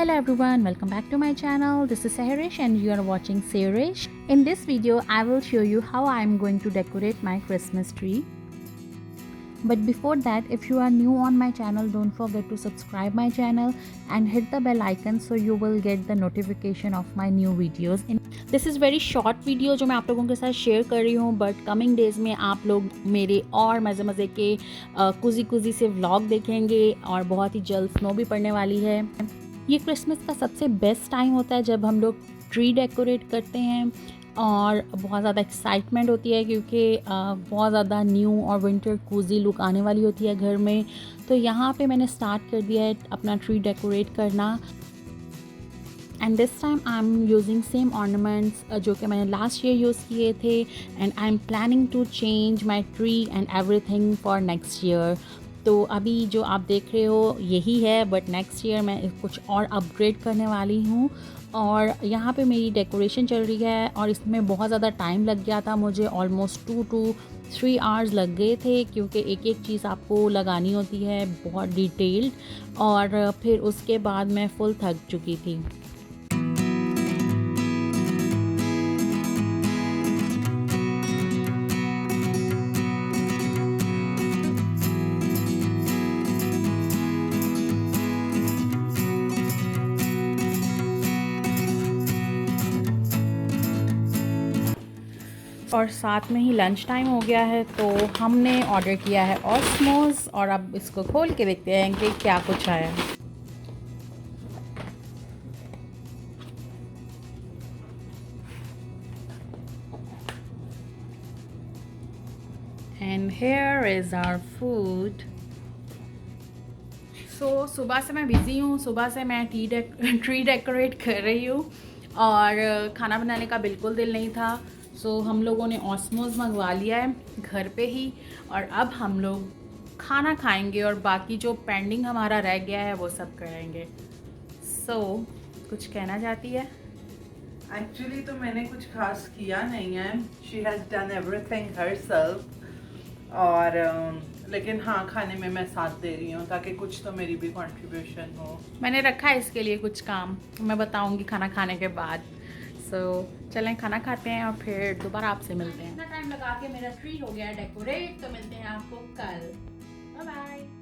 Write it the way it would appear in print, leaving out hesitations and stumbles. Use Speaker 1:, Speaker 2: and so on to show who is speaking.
Speaker 1: Hello everyone, welcome back to my channel. This is Saharish and you are watching Saharish. In this video, I will show you how I am going to decorate my Christmas tree. But before that, if you are new on my channel, don't forget to subscribe my channel and hit the bell icon so you will get the notification of my new videos. This is very short video जो मैं आप लोगों के साथ share कर रही हूँ, but coming days में आप लोग मेरे और मज़े के कुजी से व्लॉग देखेंगे और बहुत ही जल्द स्नो भी पड़ने वाली है। ये क्रिसमस का सबसे बेस्ट टाइम होता है जब हम लोग ट्री डेकोरेट करते हैं और बहुत ज़्यादा एक्साइटमेंट होती है क्योंकि बहुत ज़्यादा न्यू और विंटर कोजी लुक आने वाली होती है घर में। तो यहाँ पे मैंने स्टार्ट कर दिया है अपना ट्री डेकोरेट करना। And this time I am using same ornaments जो कि मैंने लास्ट ईयर यूज़ किए थे and I am planning to change my tree and everything for next year. तो अभी जो आप देख रहे हो यही है, बट नेक्स्ट ईयर मैं कुछ और अपग्रेड करने वाली हूँ। और यहाँ पे मेरी डेकोरेशन चल रही है और इसमें बहुत ज़्यादा टाइम लग गया था, मुझे ऑलमोस्ट 2 to 3 आवर्स लग गए थे क्योंकि एक एक चीज़ आपको लगानी होती है बहुत डिटेल्ड, और फिर उसके बाद मैं फुल थक चुकी थी। और साथ में ही लंच टाइम हो गया है तो हमने ऑर्डर किया है ऑस्मोस और अब इसको खोल के देखते हैं कि क्या कुछ आया है। And here is our food. So सुबह से मैं बिज़ी हूँ, सुबह से मैं ट्री डेकोरेट कर रही हूँ और खाना बनाने का बिल्कुल दिल नहीं था। सो हम लोगों ने ऑस्मोस मंगवा लिया है घर पे ही और अब हम लोग खाना खाएंगे और बाकी जो पेंडिंग हमारा रह गया है वो सब करेंगे। सो कुछ कहना चाहती है?
Speaker 2: एक्चुअली तो मैंने कुछ खास किया नहीं है, she has done everything herself. और लेकिन हाँ, खाने में मैं साथ दे रही हूँ ताकि कुछ तो मेरी भी कंट्रीब्यूशन हो।
Speaker 1: मैंने रखा है इसके लिए कुछ काम, मैं बताऊँगी खाना खाने के बाद। सो चलें खाना खाते हैं और फिर दोबारा आपसे मिलते हैं। इतना टाइम लगा के मेरा ट्री हो गया डेकोरेट, तो मिलते हैं आपको कल। Bye bye.